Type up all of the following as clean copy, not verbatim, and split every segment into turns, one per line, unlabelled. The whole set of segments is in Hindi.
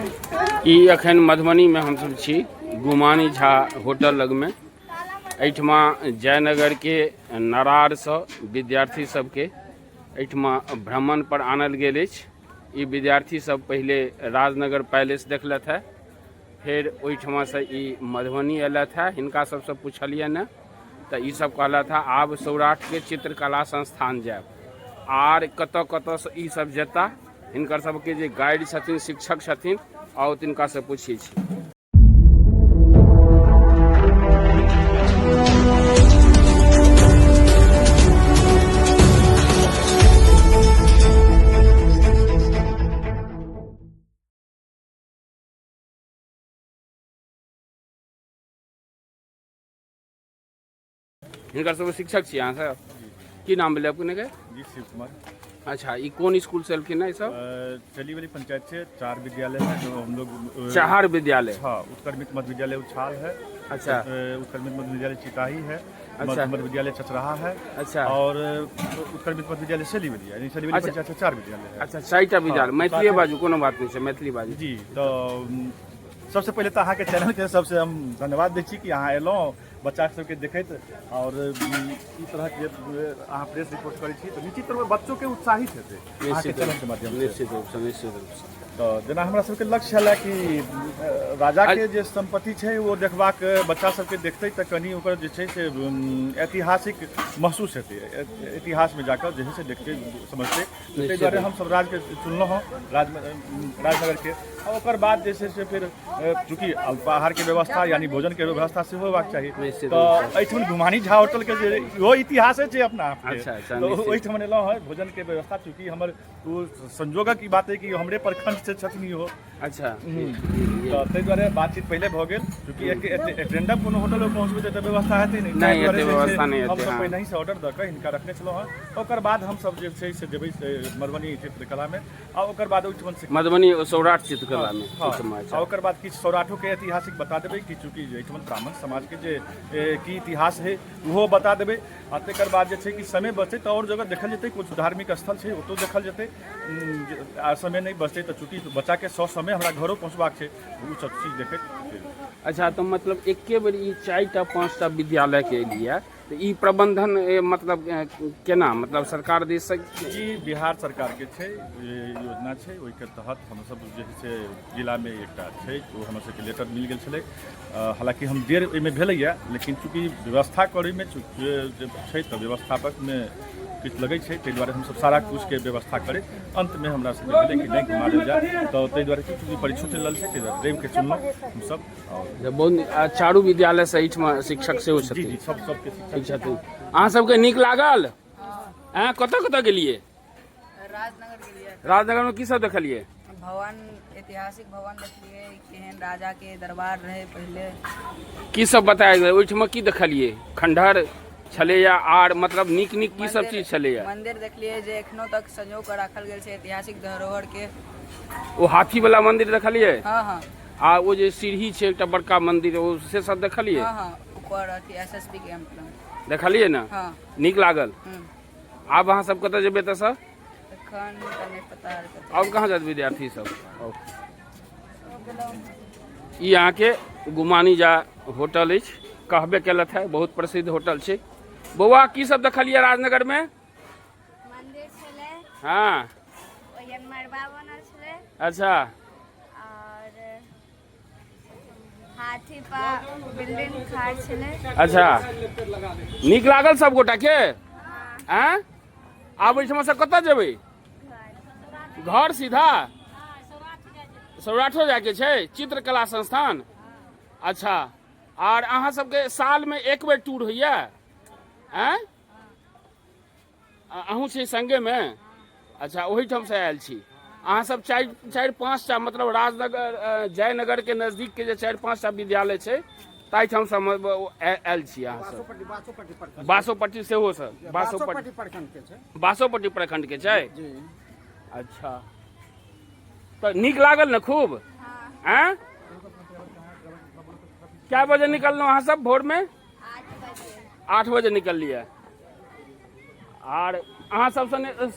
ई अखन मधुबनी में हम सब छी, गुमानी झा होटल लग में। एहिठमा जयनगर के नरार से विद्यार्थी सबके एहिठमा भ्रमण पर आनल गेल अछि। ई विद्यार्थी सब पहले राजनगर पैलेस देखलथि है, फिर ओहिठमा से ई मधुबनी अयलथि है। हिनका सबसे पूछलिए न तो ई सब कहलथि है आब सौराठ के चित्रकला संस्थान जायब, आर कतऽ कतऽ से ई सब जेता। हिनकर सबके जे गाइड छथिन, शिक्षक छथिन, और तिनका से पूछी छी। हिनकर सब शिक्षक छी अहाँ सब? की नाम भेलै अपने के?
जी शिव कुमार।
अच्छा, ये कौन स्कूल से एलखिन है सब?
चली वाली पंचायत से 4 विद्यालय है जो हम लोग
4 विद्यालय।
हाँ, उत्क्रमित मध्य विद्यालय उछाल है।
अच्छा।
उत्क्रमित मध्य विद्यालय चिताही है।
अच्छा।
मध्य विद्यालय चचराहा है।
अच्छा।
और उत्क्रमित मध्य विद्यालय सलीवली, यानी सलीवली
अच्छा।
पंचायत से 4 विद्यालय है।
अच्छा, 4टा विद्यालय।
हाँ,
मैथिली बाजू, कोनो बात नहीं है, मैथिली बाजू।
जी, तो सबसे पहले तो अहाँ के चैनल के सबसे हम धन्यवाद दै छी कि अहाँ एलहुँ बच्चा सबके देखैत, और ई तरह के अहाँ प्रेस रिपोर्ट करै छी तो निश्चित तौर पर बच्चों के उत्साहित हेतै अहाँ के चैनल के माध्यम से।
निश्चित रूप से, निश्चित रूप से।
तो जेना हमरा सबके लक्ष्य है कि राजा के जे संपत्ति छै वो देखबाक, बच्चा सबके देखतै तऽ कनी ओकर जे छै से ऐतिहासिक महसूस हेतै, इतिहास में जाकर जे है से देखते समझते। ताहि दुआरे हम सब राज के चुनलहुँ हँ, राजनगर के। और ओकर बाद जे से फिर चूँकि अल्पाहार के व्यवस्था यानी भोजन के व्यवस्था से होबाक चाही, तो एहिठुन गुमानी झा होटल के जे इहो इतिहास छै अपना आप के।
अच्छा,
तो ओहिठुन एलहुँ है भोजन के व्यवस्था, चूँकि हमर संजोगक ई बात है कि हमरे प्रखंड से छथिन इहो।
अच्छा।
तो ताहि दुआरे बातचीत पहले भऽ गेल, चूँकि एटेंडम कोनो होटल में पहुँचबै तऽ व्यवस्था हेतै नहि।
नहीं हेतै, व्यवस्था नहीं
हम
हेतै।
सब पहिने से ऑर्डर दऽ कऽ हिनका रखने छलहुँ हँ। ओकर बाद हम सब जे छै से जेबै मधुबनी चित्रकला में, आ ओकर बाद ओहिठुन से
मधुबनी सौराठ चित्रकला में।
हाँ, आ ओकर बाद किछु सौराठो के ऐतिहासिक बता देबै कि चूँकि एहिठुन ब्राह्मण समाज के जे की इतिहास है ओहो बता देबै। आ तकर बाद जे छै कि समय बचतै तऽ और जगह देखल जेतै, कुछ धार्मिक स्थल छै ओतौ देखल जेतै। आ समय नहीं बचतै तऽ चूँकि बच्चा के समय हमरा घरो पहुँचबाक छै, ओ सब चीज देखैत।
अच्छा, तो मतलब एके बेर ई 4टा 5टा विद्यालय के लिए तो ई प्रबंधन मतलब केना, मतलब सरकार दिस से?
जी, बिहार सरकार के छै योजना छै, ओहि के तहत हम सब जे है से जिला में एकटा छै ओ हमर सबके लेटर मिल गेल छलै। हालांकि हम देर एहिमे भेलैया, लेकिन चूँकि व्यवस्था करय में छै तऽ व्यवस्थापक में किछु लगै छै, ताहि दुआरे हमसब सारा कुछ के व्यवस्था करे। अंत में हमरा सबके भेलै कि नहीं घुमा देल जाए, तो ताहि दुआरे चूँकि परीक्षा चलि रहल छै ताहि दुआरे रवि के चुनलहुँ हमसब।
बहुत 4 विद्यालय से एहिठमा शिक्षक सेहो छथिन।
जी, सबके शिक्षक
छथिन। अहाँ सबके नीक लागल? कतऽ कतऽ गेलियै?
राजनगर गेलियै।
राजनगर में की सब देखलियै?
भवन, ऐतिहासिक भवन देखलियै, केहन राजा के दरबार रहे पहले।
की सब बताया गेल? ओहिठमा की देखलियै? खंडहर छलैया, आर मतलब नीक नीक की सब चीज छलैया?
मंदिर देखलियै जे एखनो तक संजो के राखल गेल छै, ऐतिहासिक धरोहर के।
ओ हाथी वाला मंदिर देखलियै?
हाँ हाँ।
आ वो जे सीढ़ी छै एकटा बड़का मंदिर, ओ से सब देखलियै?
हाँ हाँ, ऊपर अथी एसएसपी कैंप में
देखलियै ना?
हाँ।
नीक लागल? आब अहाँ सब कतऽ जेबै तऽ सर?
एखन तऽ नहीं पता है।
अब कहाँ जात विद्यार्थी सब? ई अहाँ के गुमानी झा होटल अछि, कहबे केलथि है, बहुत प्रसिद्ध होटल छै। बौआ की सब देखलियै राजनगर में?
मंदिर छले।
हाँ।
ओयन मरबा बनल छले।
अच्छा।
और हाथी पर बिल्डिंग खाड़ छले।
अच्छा, नीक लागल सब गोटा के? हाँ। आब एहिठमा से कतऽ जेबै? घर सीधा सौराठो जाके छै, चित्रकला संस्थान। अच्छा, आर अहाँ सबके साल में एक बेर टूर होइया? अहूँ छी संगे में? अच्छा, ओहिठाम से आयल छी अहाँ सब। 4-5टा मतलब राजनगर जयनगर के नजदीक के जे 4-5टा विद्यालय छै ताहिठाम से आयल छी अहाँ सब। बासोपट्टी सेहो सर? बासोपट्टी प्रखंड के छै। अच्छा, तो नीक लागल ना खूब? हाँ। क्या बजे निकलना अहाँ सब भोर में? 8 बजे निकलिए। आर अहाँ सबसँ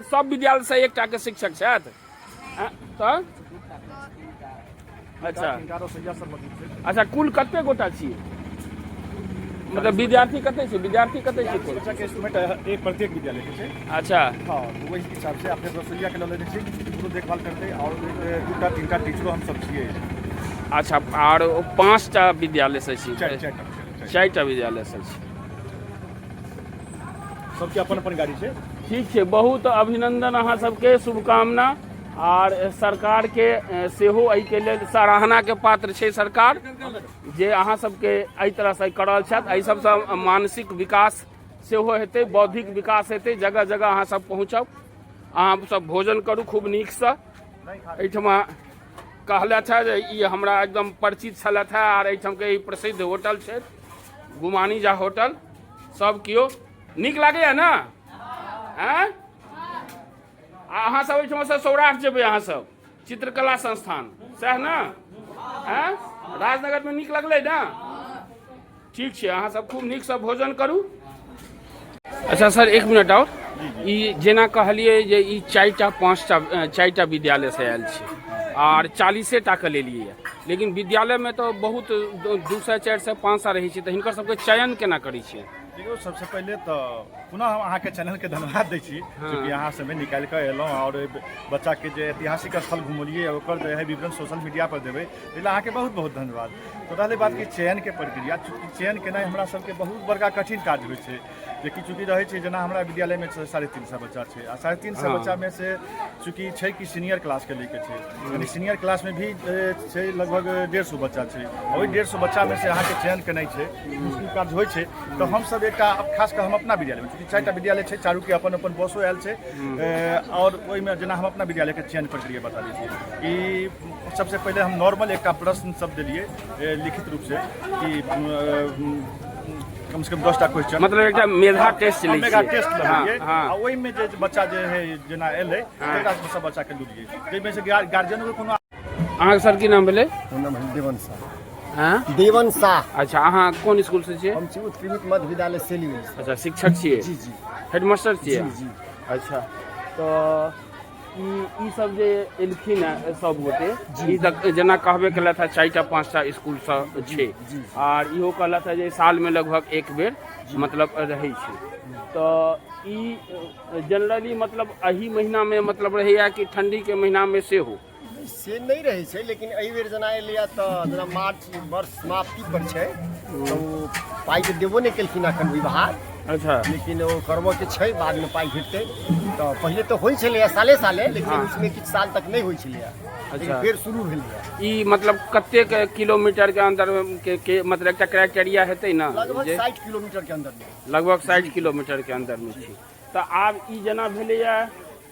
सब विद्यालय से एकटा के शिक्षक छथि? तो अच्छा
हिनका रसोइया सब मौजूद छै।
अच्छा कुल कते गोटा छियै मतलब विद्यार्थी कते छै कुल
बच्चा के एस्टिमेट एक प्रत्येक विद्यालय के छै।
अच्छा
हाँ तो वही हिसाब से अपने रसोइया के लऽ लेने छी, पूरा देखभाल करते और 2-3 टीचरो हम सब छियै।
अच्छा और 5टा विद्यालय से छी 4टा विद्यालय से छी
सबके अपन अपन गाड़ी छै।
ठीक छै बहुत अभिनंदन अहाँ सबके शुभकामना और सरकार के सेहो एहि के लेल सराहना के पात्र छै सरकार जे अहाँ सबके एहि तरह से कर रहल छथि। एहि सबसँ मानसिक विकास सेहो हेतै, बौद्धिक विकास हेतै, जगह जगह अहाँ सब पहुँचब, अहाँ सब भोजन करू खूब नीकसँ। एहिठमा कहलथि है जे ई हमरा एकदम परिचित छलथि है और एहिठाम के ई प्रसिद्ध होटल छै गुमानी झा होटल। सब कियो नीक लागैए ने आँय अहाँ सब एहिठाम से सौराष्ट्र जेबै अहाँ सब चित्रकला संस्थान सएह ने आँय राजनगरमे नीक लगलै ने ठीक छै अहाँ सब खूब नीकसँ भोजन करू। अच्छा सर एक मिनट और ई जेना कहलिए जे ई 4टा विद्यालय से आयल छै और 40 टा के लेलिए लेकिन विद्यालय में तो बहुत 200 400 500 रही छै तो हिनकर सबके चयन केना करै छियै?
देखियो सबसे पहले तो पुनः हम अहाँ के चैनल के धन्यवाद दै छी क्योंकि अहाँ समय निकाल के एलहुँ और बच्चा के जे ऐतिहासिक स्थल घुमलिए ओकर जो है विवरण सोशल मीडिया पर देबै ताहि अहाँ के बहुत बहुत धन्यवाद। तो रहलै बात कि चयन के प्रक्रिया, चूँकि चयन केनाइ हमरा सबके बहुत बड़का कठिन काज होइ छै जेकि चूँकि रहै छै जेना हमरा विद्यालय में 350 बच्चा छै आ 350 बच्चा में से चूँकि छै कि सीनियर क्लास के लेके छै यानी सीनियर क्लास में भी छै लगभग 150 बच्चा छै। ओहि 150 बच्चा में से अहाँ के चयन केनाइ छै मुश्किल काज होइ छै। तो हम सब एकटा खास कर हम अपना विद्यालय में चूँकि 4टा विद्यालय छै चारू के अपन अपन बसो आयल छै और ओहिमे जेना हम अपना विद्यालय के चयन प्रक्रिया बता दै छियै कि सबसे पहले हम नॉर्मल एकटा प्रश्न सब देलिए लिखित रूप से कि कम से कम 10टा क्वेश्चन
मतलब एकटा मेधा टेस्ट लै
मेगा टेस्ट
छियै।
लेलिए
हाँ
आ ओहि में जे बच्चा जे है जेना एलै तकरा सब बच्चा के लुलिए जाहिमे से गार्जियन के कोनो
अहाँके सर की नाम भेलै?
नाम है देवन शाह।
हाँ
देवन शाह।
अच्छा अहाँ कोन स्कूल से छियै?
हम छी उत्कृमित मध्य विद्यालय सेली।
अच्छा शिक्षक छियै?
जी जी
हेडमास्टर छियै?
जी जी।
अच्छा तो ई सब जे एलखिन है सब गोटे ई तक जेना कहबे केलथि है 4टा 5टा स्कूल सब छै और इहो कहलथि है जे साल में लगभग एक बेर मतलब रहै छै। तो ई जनरली मतलब एही महीना में मतलब रहैया कि ठंडी के महीना में से हो
से नहीं रहे छै लेकिन एहि बेर जेना एलैया तो जेना मार्च वर्ष समाप्ति पर छै तो पाई के देबो नहीं केलखिन अखन विभाग।
अच्छा
लेकिन वो करबो के छै बाद में पाई भेटतै। तो पहले तो होई छलैया साले साले लेकिन उसमें किछ साल तक नहीं होई छलैया लेकिन फिर शुरू भेलैया।
ई मतलब कतेक किलोमीटर के अंदर के मतलब एकटा क्राइटेरिया हेतै ना
लगभग 60 किलोमीटर के अंदर में।
लगभग 60 किलोमीटर के अंदर में छै। तो आब ई जेना भेलैया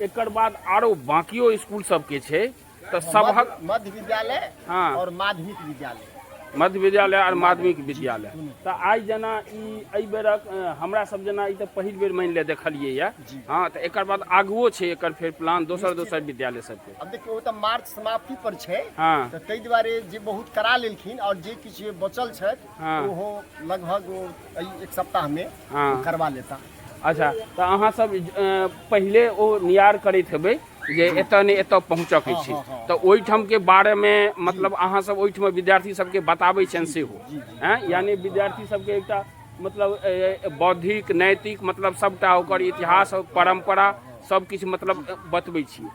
एकर बाद आरो बाकियो स्कूल सब के छै तो सबहक
मध्य विद्यालय
हाँ
और माध्यमिक विद्यालय
मध्य विद्यालय और माध्यमिक विद्यालय। तो आई जना ई बेरक हमरा सब जना ई तो पहिल बेर मान ले देखलिए या हाँ तो एकर बाद आगुओ छै एकर फिर प्लान दोसर विद्यालय सबके।
अब देखियो तो मार्च समाप्ति पर छै
हाँ
तो ताहि दुआरे जे बहुत करा लेलखिन और जे किछ बचल छथि
हाँ।
ओहो लगभग एक सप्ताह में
हाँ।
करवा लेता।
अच्छा तो अहाँ सब पहले ओ नियार करैत हेबै जे एतऽ ने एतऽ पहुँचऽ के छै तो ओहिठाम के बारे में मतलब अहाँ सब ओहिठाम विद्यार्थी सबके बताबै छनि सेहो हैं यानी विद्यार्थी सबके एकटा मतलब बौद्धिक नैतिक मतलब सबटा ओकर इतिहास और परंपरा सब किछु मतलब बतबै छियै।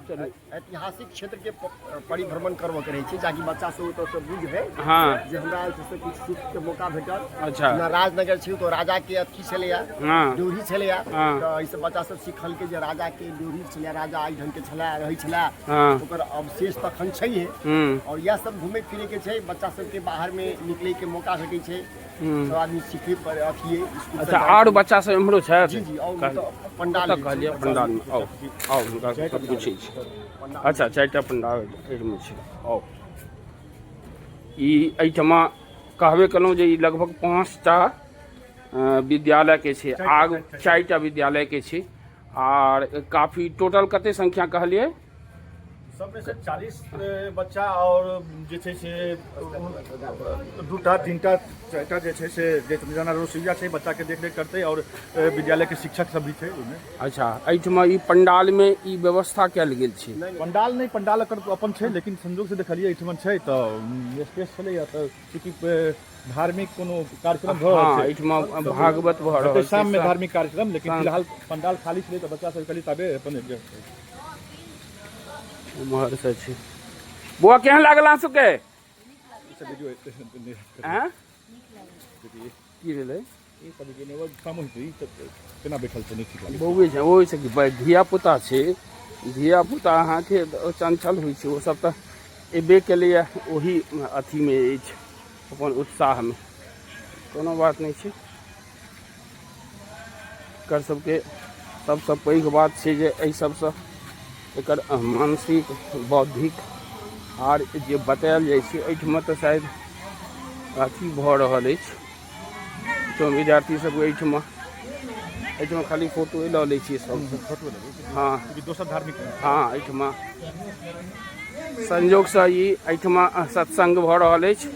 चलू
ऐतिहासिक क्षेत्र के परिभ्रमण करबो के रहे छै ताकि बच्चा सब ओतऽ से बुझबै
हाँ
जे हमरा से किछ सीख के मौका भेटल।
अच्छा
ना राजनगर छै तो राजा के अथी छलैया
हाँ
ड्योढ़ी छलैया
हाँ।
तो ई सब बच्चा सब सिखल के जे राजा के ड्योढ़ी छलैया राजा एहि ढंग के छला रहै छला
हाँ
ओकर अवशेष तखन छैहे और यह सब घूमे फिरे के छै बच्चा सब के बाहर में निकले के मौका भेटै छै सब आदमी सीखे पर अथी स्कूल।
अच्छा और बच्चा सब एम्हरो छै?
जी जी और पंडाल
कहलिए पंडाल में आओ हुनका सब पूछै छी। अच्छा 4टा पंडाल एहिमे छै आओ ई एहिठमा कहबे केलहुँ जे ई लगभग 5टा विद्यालय के छै आगू 4टा विद्यालय के छै और काफी टोटल कते संख्या कहलिए
सबमे से 40 बच्चा और जे छै से 2टा 3टा 4टा जे छै से जेना रसोइया छै बच्चा के देख रेख करतै और विद्यालय के शिक्षक सब भी छै ओहिमे।
अच्छा, एहिठमा ई पंडाल में ई व्यवस्था कयल गेल छै?
पंडाल नहीं, पंडाल एकर अपन छै, लेकिन संजोग से देखलिए एहिठमन छै तऽ स्पेस छलै तऽ चूँकि धार्मिक कोनो कार्यक्रम भऽ रहल
हाँ,
छै,
एहिठमा भागवत भऽ रहल छै
शाम में धार्मिक कार्यक्रम, लेकिन फिलहाल पंडाल खाली छलै तऽ बच्चा सब कहली तबे अपन
उम्हर से छै। बौआ केहन लागल अहाँ सबके? हैं? की भेलै?
केना बैठल छै नहीं ठीक लागै।
बौए छै ओहि से धिया पुता छै, धिया पुता अहाँके चंचल होइ छै, ओ सब तऽ एबे केलैए ओही अथीमे अछि, अपन उत्साहमे, कोनो बात नहीं छै। एकर सबके सबसँ पैघ बात छै जे एहि सबसँ एकर मानसिक बौद्धिक आर जे बतायल जाइ छै एहिठमा तऽ शायद अथी भऽ रहल अछि, तो विद्यार्थी सब एहिठमा खाली फोटो लऽ लै छियै सबसँ। हाँ
दोसर धार्मिक
हाँ, एहिठमा संजोगसँ ई एहिठमा सत्संग भऽ रहल अछि,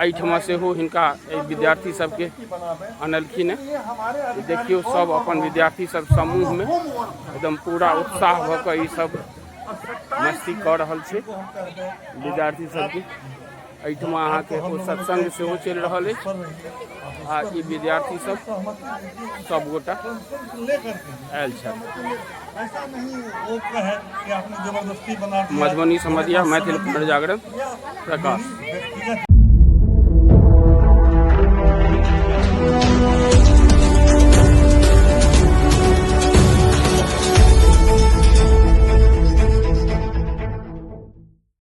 एहिठमा सेहो हिनका विद्यार्थी सबके अनलखिन हैं। देखियो सब अपन विद्यार्थी सब समूह में एकदम पूरा उत्साह भऽ कऽ ई सब मस्ती कऽ रहल छै विद्यार्थी सबके। एहिठमा अहाँके ओ सत्संग सेहो चलि रहल अछि आ ई विद्यार्थी सब गोटा आयल छथि। मधुबनी संवाददाता मैथिल पुनर्जागरण प्रकाश।